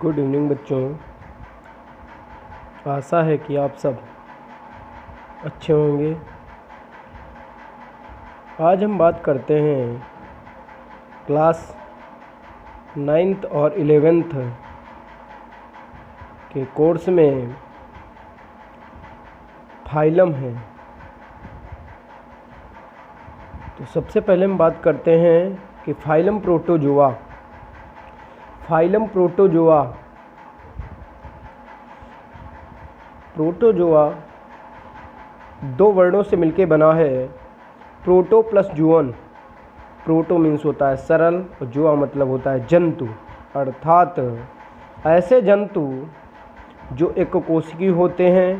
Good evening बच्चों। आशा है कि आप सब अच्छे होंगे। आज हम बात करते हैं क्लास 9th और 11th के कोर्स में फाइलम है। तो सबसे पहले हम बात करते हैं कि फाइलम प्रोटोजोआ। फाइलम प्रोटोजोआ दो वर्णों से मिलकर बना है, proto plus Juan. Proto means होता है सरल और जुआ मतलब होता है जंतु, अर्थात ऐसे जंतु जो एककोशिकीय होते हैं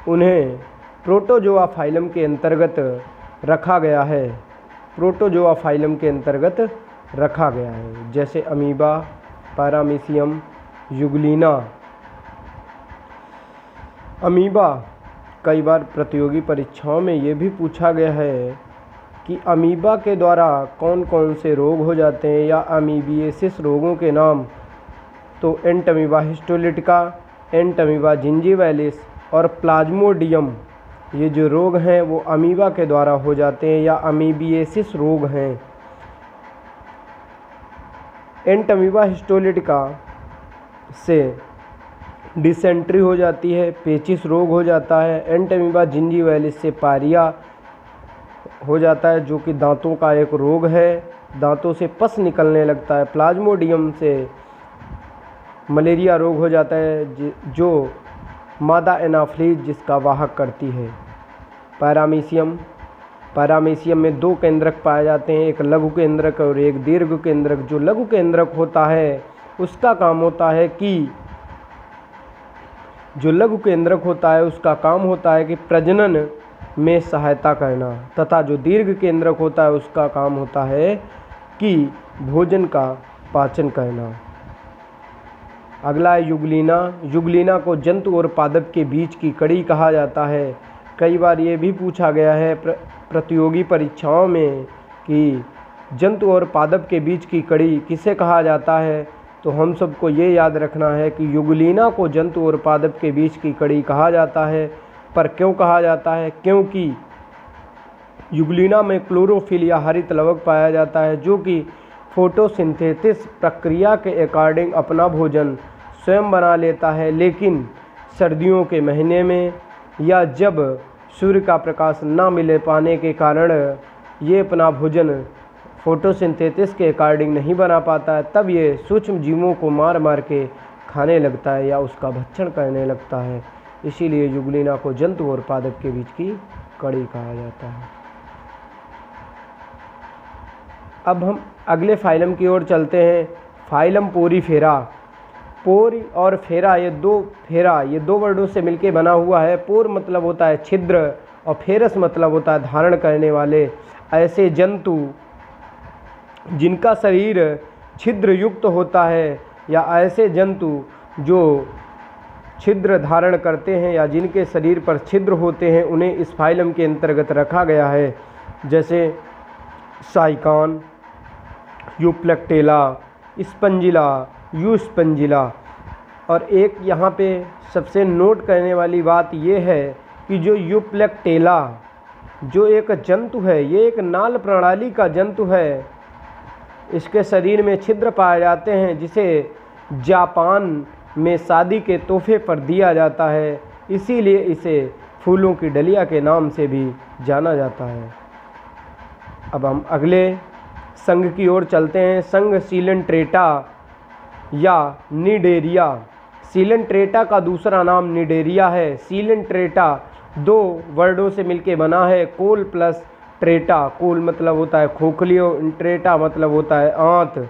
उन्हें प्रोटोजोआ फाइलम के अंतर्गत रखा गया है। प्रोटोजोआ फाइलम के अंतर्गत रखा गया है, जैसे अमीबा, पैरामीशियम, युगलिना। अमीबा, कई बार प्रतियोगी परीक्षाओं में ये भी पूछा गया है कि अमीबा के द्वारा कौन कौन से रोग हो जाते हैं या अमीबिएसिस रोगों के नाम। तो एंटमीबा हिस्टोलिटिका, एंटमीबा जिंजीवैलिस और प्लाज्मोडियम, ये जो रोग हैं वो अमीबा के द्वारा हो जाते हैं या अमीबिएसिस रोग हैं। एंटमीबा हिस्टोलिटिका से डिसेंट्री हो जाती है, पेचिस रोग हो जाता है। एंटमीबा जिंजीवैलिस से पायरिया हो जाता है, जो कि दांतों का एक रोग है, दांतों से पस निकलने लगता है। प्लाज्मोडियम से मलेरिया रोग हो जाता है, जो मादा एनाफ्लीज जिसका वाहक करती है। पैरामीशियम में दो केंद्रक पाए जाते हैं, एक लघु केंद्रक और एक दीर्घ केंद्रक। जो लघु केंद्रक होता है उसका काम होता है कि प्रजनन में सहायता करना, तथा जो दीर्घ केंद्रक होता है उसका काम होता है कि भोजन का पाचन करना। अगला है युगलिना। युगलिना को जंतु और पादप के बीच की कड़ी कहा जाता है। कई बार ये भी पूछा गया है प्रतियोगी परीक्षाओं में कि जंतु और पादप के बीच की कड़ी किसे कहा जाता है। तो हम सबको ये याद रखना है कि युगलिना को जंतु और पादप के बीच की कड़ी कहा जाता है। पर क्यों कहा जाता है? क्योंकि युगलिना में क्लोरोफिल या हरित लवक पाया जाता है, जो कि फोटोसिंथेसिस प्रक्रिया के अकॉर्डिंग अपना भोजन स्वयं बना लेता है। लेकिन सर्दियों के महीने में या जब सूर्य का प्रकाश ना मिले पाने के कारण ये अपना भोजन फोटोसिंथेसिस के अकॉर्डिंग नहीं बना पाता है, तब ये सूक्ष्म जीवों को मार मार के खाने लगता है या उसका भक्षण करने लगता है। इसीलिए युगलिना को जंतु और पादप के बीच की कड़ी कहा जाता है। अब हम अगले फाइलम की ओर चलते हैं, फाइलम पोरीफेरा। पोरी और फेरा, ये दो वर्णों से मिलकर बना हुआ है। पोर मतलब होता है छिद्र और फेरस मतलब होता है धारण करने वाले। ऐसे जंतु जिनका शरीर छिद्र युक्त होता है या ऐसे जंतु जो छिद्र धारण करते हैं या जिनके शरीर पर छिद्र होते हैं, उन्हें इस फाइलम के अंतर्गत रखा गया है, जैसे साइकान, यूप्लेक्टेला, स्पंजिला, यूस्पंजिला। और एक यहाँ पे सबसे नोट करने वाली बात यह है कि जो यूप्लेक्टेला जो एक जंतु है, ये एक नाल प्रणाली का जंतु है। इसके शरीर में छिद्र पाए जाते हैं, जिसे जापान में शादी के तोहफे पर दिया जाता है। इसीलिए इसे फूलों की डलिया के नाम से भी जाना जाता है। अब हम अगले संघ की ओर चलते हैं, संघ सीलेंट्रेटा या निडेरिया। सीलेंट्रेटा का दूसरा नाम निडेरिया है। सीलेंट्रेटा दो वर्डों से मिलकर बना है, कोल प्लस ट्रेटा। कोल मतलब होता है खोखली और ट्रेटा मतलब होता है आंत।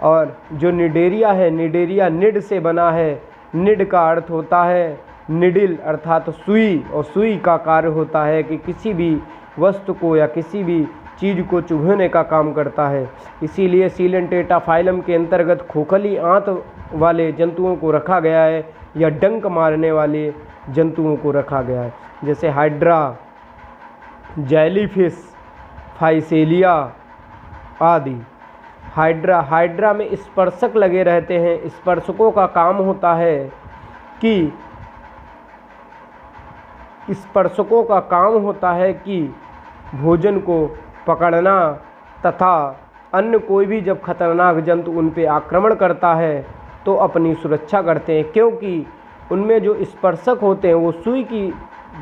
और जो निडेरिया है, निडेरिया निड से बना है। निड का अर्थ होता है निडिल अर्थात सुई, और सुई का कार्य होता है कि किसी भी वस्तु को या किसी भी चीज़ को चुभने का काम करता है। इसीलिए सीलेंट्रेटा फाइलम के अंतर्गत खोखली आंत वाले जंतुओं को रखा गया है या डंक मारने वाले जंतुओं को रखा गया है, जैसे हाइड्रा, जेलीफिश, फाइसेलिया आदि। हाइड्रा, हाइड्रा में स्पर्शक लगे रहते हैं। स्पर्शकों का काम होता है कि स्पर्शकों का काम होता है कि भोजन को पकड़ना तथा अन्य कोई भी जब खतरनाक जंतु उन पे आक्रमण करता है तो अपनी सुरक्षा करते हैं, क्योंकि उनमें जो स्पर्शक होते हैं वो सुई की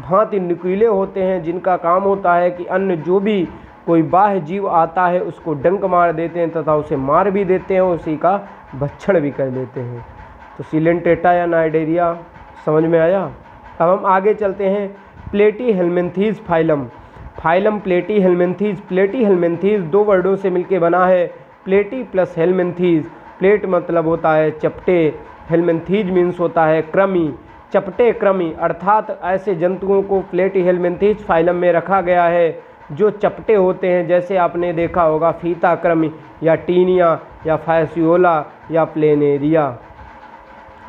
भांति नुकीले होते हैं, जिनका काम होता है कि अन्य जो भी कोई बाह्य जीव आता है उसको डंक मार देते हैं तथा उसे मार भी देते हैं, उसी का भक्षण भी कर लेते हैं। तो सिलेंटेटा या नाइडेरिया समझ में आया। अब हम आगे चलते हैं। Platyhelminthes phylum. Phylum Platyhelminthes. Platyhelminthes दो वर्डों से मिलकर बना है, प्लेटी प्लस हेल्मिन्थीज। प्लेट मतलब होता है चपटे, हेल्मिन्थीज मीन्स होता है कृमि, चपटे कृमि, अर्थात ऐसे जंतुओं को प्लेटीहेल्मिन्थीज फाइलम में रखा गया है जो चपटे होते हैं। जैसे आपने देखा होगा फीता कृमि या टीनिया या फैसियोला या प्लेनेरिया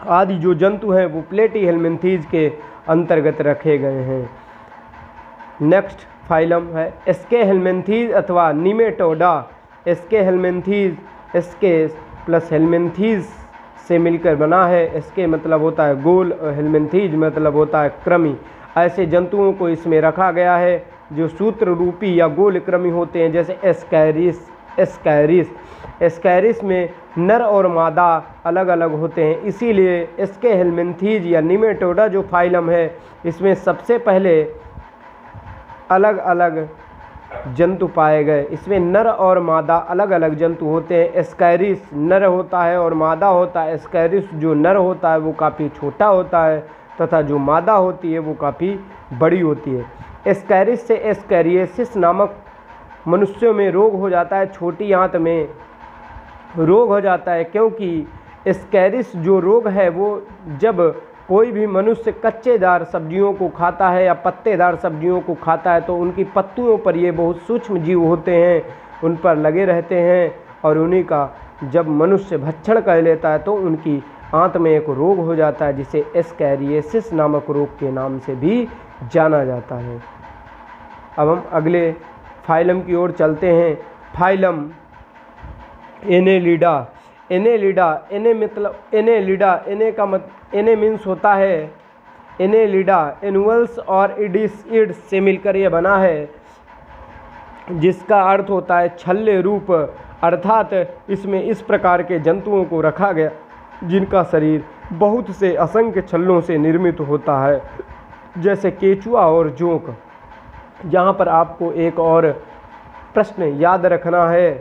आदि जो जंतु हैं वो प्लेटीहेल्मिन्थीज के अंतर्गत रखे गए हैं। नेक्स्ट फाइलम है एस्केहेल्मिन्थीज अथवा निमेटोडा। एस्केहेल्मिन्थीज, एस्के प्लस हेल्मिन्थीज से मिलकर बना है। एस्के मतलब होता है गोल और हेल्मिन्थीज मतलब होता है कृमि। ऐसे जंतुओं को इसमें रखा गया है जो सूत्र रूपी या गोल कृमि होते हैं, जैसे एस्कैरिस। एस्कैरिस में नर और मादा अलग अलग होते हैं, इसीलिए एस्केहेल्मिन्थीज या निमेटोडा जो फाइलम है इसमें सबसे पहले अलग अलग जंतु पाए गए। इसमें नर और मादा अलग अलग जंतु होते हैं। एस्कैरिस नर होता है और मादा होता है। एस्कैरिस जो नर होता है वो काफ़ी छोटा होता है तथा जो मादा होती है वो काफ़ी बड़ी होती है। एस्कैरिस से एस्कैरियोसिस नामक मनुष्यों में रोग हो जाता है, छोटी आंत में रोग हो जाता है, क्योंकि एस्कैरिस जो रोग है वो जब कोई भी मनुष्य कच्चेदार सब्जियों को खाता है या पत्तेदार सब्जियों को खाता है तो उनकी पत्तियों पर ये बहुत सूक्ष्म जीव होते हैं, उन पर लगे रहते हैं और उन्हीं का जब मनुष्य भक्षण कर लेता है तो उनकी आंत में एक रोग हो जाता है जिसे एस्कैरियोसिस नामक रोग के नाम से भी जाना जाता है। अब हम अगले फाइलम की ओर चलते हैं। Phylum Annelida. एनेलिडा, एने मतलब एनेलिडा, एने का मत एने मीन्स होता है एनेलिडा, एनुअल्स और इड्स से मिलकर यह बना है, जिसका अर्थ होता है छल्ले रूप, अर्थात इसमें इस प्रकार के जंतुओं को रखा गया जिनका शरीर बहुत से असंख्य छल्लों से निर्मित होता है, जैसे केचुआ और जोंक। यहाँ पर आपको एक और प्रश्न याद रखना है,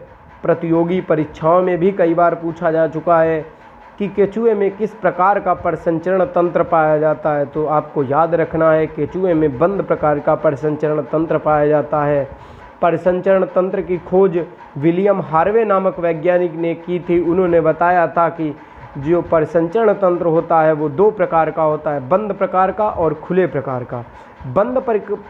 प्रतियोगी परीक्षाओं में भी कई बार पूछा जा चुका है कि केचुए में किस प्रकार का परिसंचरण तंत्र पाया जाता है। तो आपको याद रखना है केचुए में बंद प्रकार का परिसंचरण तंत्र पाया जाता है। परिसंचरण तंत्र की खोज विलियम हार्वे नामक वैज्ञानिक ने की थी। उन्होंने बताया था कि जो परिसंचरण तंत्र होता है वो दो प्रकार का होता है, बंद प्रकार का और खुले प्रकार का। बंद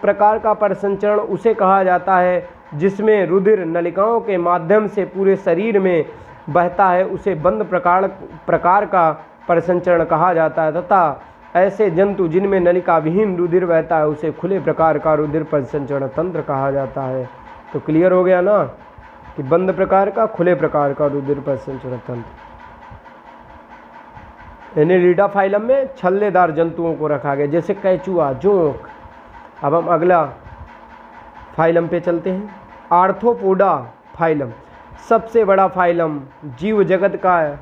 प्रकार का परिसंचरण उसे कहा जाता है जिसमें रुधिर नलिकाओं के माध्यम से पूरे शरीर में बहता है, उसे बंद प्रकार का परिसंचरण कहा जाता है, तथा ऐसे जंतु जिनमें नलिका विहीन रुधिर बहता है उसे खुले प्रकार का रुधिर परिसंचरण तंत्र कहा जाता है। तो क्लियर हो गया ना कि बंद प्रकार का, खुले प्रकार का रुधिर परिसंचरण तंत्र। एनेलिडा फाइलम में छल्लेदार जंतुओं को रखा गया, जैसे केचुआ, जोंक। अब हम अगला फाइलम पे चलते हैं। आर्थ्रोपोडा फाइलम, सबसे बड़ा फाइलम, जीव जगत का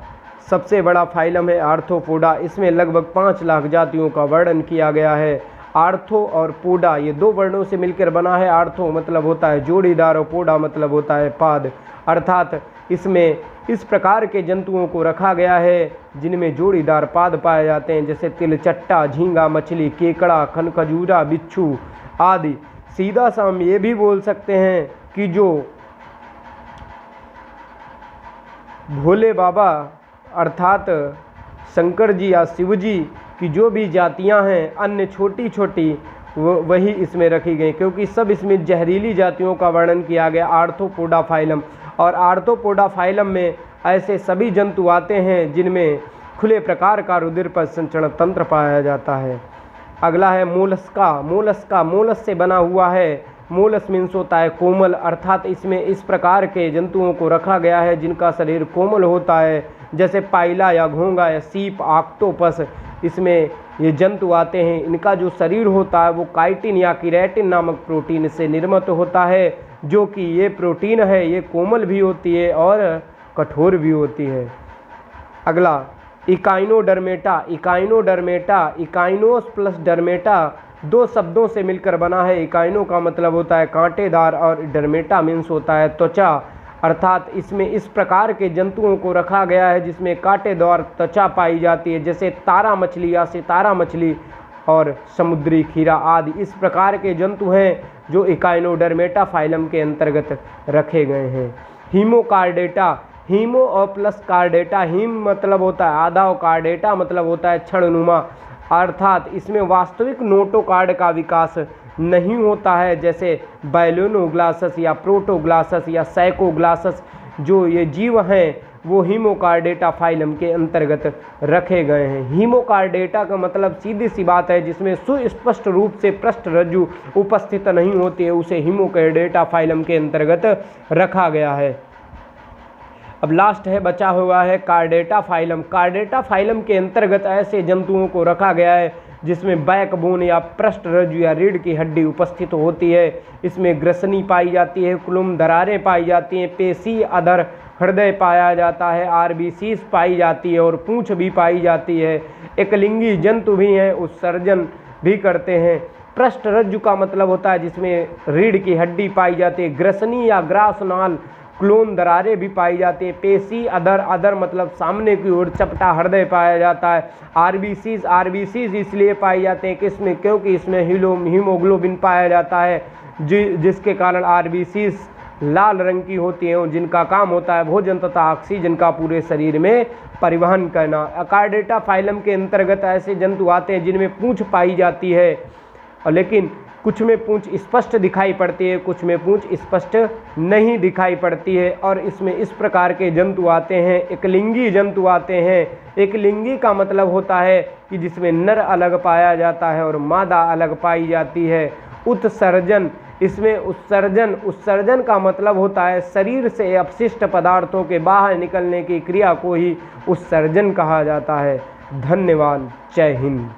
सबसे बड़ा फाइलम है आर्थ्रोपोडा। इसमें लगभग 5 लाख जातियों का वर्णन किया गया है। आर्थो और पोडा ये दो वर्णों से मिलकर बना है। आर्थो मतलब होता है जोड़ीदार और पोडा मतलब होता है पाद, अर्थात इसमें इस प्रकार के जंतुओं को रखा गया है जिनमें जोड़ीदार पाद पाए जाते हैं, जैसे तिलचट्टा, झींगा मछली, केकड़ा, खनखजूरा, बिच्छू आदि। सीधा सा हम ये भी बोल सकते हैं कि जो भोले बाबा अर्थात शंकर जी या शिव जी की जो भी जातियां हैं अन्य छोटी छोटी वही इसमें रखी गई, क्योंकि सब इसमें जहरीली जातियों का वर्णन किया गया आर्थ्रोपोडा फाइलम। और आर्थ्रोपोडा फाइलम में ऐसे सभी जंतु आते हैं जिनमें खुले प्रकार का रुधिर परिसंचरण तंत्र पाया जाता है। अगला है मोलस्का। मोलस्का मोलस से बना हुआ है। मोलस मीन्स होता है कोमल, अर्थात इसमें इस प्रकार के जंतुओं को रखा गया है जिनका शरीर कोमल होता है, जैसे पाइला या घोंगा या सीप, ऑक्टोपस, इसमें ये जंतु आते हैं। इनका जो शरीर होता है वो काइटिन या केराटिन नामक प्रोटीन से निर्मित होता है, जो कि ये प्रोटीन है ये कोमल भी होती है और कठोर भी होती है। अगला इकाइनोडर्मेटा। इकाइनोडर्मेटा, इकाइनोस प्लस डर्मेटा दो शब्दों से मिलकर बना है। इकाइनो का मतलब होता है कांटेदार और डर्मेटा मीन्स होता है त्वचा, अर्थात इसमें इस प्रकार के जंतुओं को रखा गया है जिसमें कांटेदार त्वचा पाई जाती है, जैसे तारा मछली या सितारा मछली और समुद्री खीरा आदि। इस प्रकार के जंतु हैं जो इकाइनोडर्मेटा फाइलम के अंतर्गत रखे गए हैं। हीमोकार्डेटा, हीमो और प्लस कार्डेटा, हीम मतलब होता है आधा और कार्डेटा मतलब होता है क्षणनुमा, अर्थात इसमें वास्तविक नोटोकार्ड का विकास नहीं होता है, जैसे बैलोनोग्लासस या प्रोटोग्लासस या सैकोग्लासस जो ये जीव हैं वो हीमोकार्डेटा फाइलम के अंतर्गत रखे गए हैं। हीमोकार्डेटा का मतलब सीधी सी बात है जिसमें सुस्पष्ट रूप से पृष्ठरज्जु उपस्थित नहीं होती है, उसे हीमोकार्डेटा फाइलम के अंतर्गत रखा गया है। अब लास्ट है बचा हुआ है कार्डेटा फाइलम। कार्डेटा फाइलम के अंतर्गत ऐसे जंतुओं को रखा गया है जिसमें बैकबोन या पृष्ठरज्जु या रीढ़ की हड्डी उपस्थित होती है। इसमें ग्रसनी पाई जाती है, कुलुम दरारें पाई जाती हैं, पेशी, अधर, हृदय पाया जाता है, आरबीसीज पाई जाती है और पूंछ भी पाई जाती है। एकलिंगी जंतु भी हैं, उत्सर्जन भी करते हैं। पृष्ठरज्जु का मतलब होता है जिसमें रीढ़ की हड्डी पाई जाती है। ग्रसनी या ग्रासनाल क्लोन दरारें भी पाई जाती हैं। पेशी, अधर, अधर मतलब सामने की ओर चपटा हृदय पाया जाता है। आरबीसीज इसलिए पाई जाते हैं कि इसमें क्योंकि इसमें हीमोग्लोबिन पाया जाता है जिसके कारण आरबीसीज लाल रंग की होती हैं, जिनका काम होता है भोजन तथा ऑक्सीजन का पूरे शरीर में परिवहन करना। कार्डेटा फाइलम के अंतर्गत ऐसे जंतु आते हैं जिनमें पूंछ पाई जाती है, और लेकिन कुछ में पूंछ स्पष्ट दिखाई पड़ती है, कुछ में पूंछ स्पष्ट नहीं दिखाई पड़ती है। और इसमें इस प्रकार के जंतु आते हैं, एकलिंगी जंतु आते हैं। एकलिंगी का मतलब होता है कि जिसमें नर अलग पाया जाता है और मादा अलग पाई जाती है। उत्सर्जन, इसमें उत्सर्जन का मतलब होता है शरीर से अपशिष्ट पदार्थों के बाहर निकलने की क्रिया को ही उत्सर्जन कहा जाता है। धन्यवाद। जय हिंद।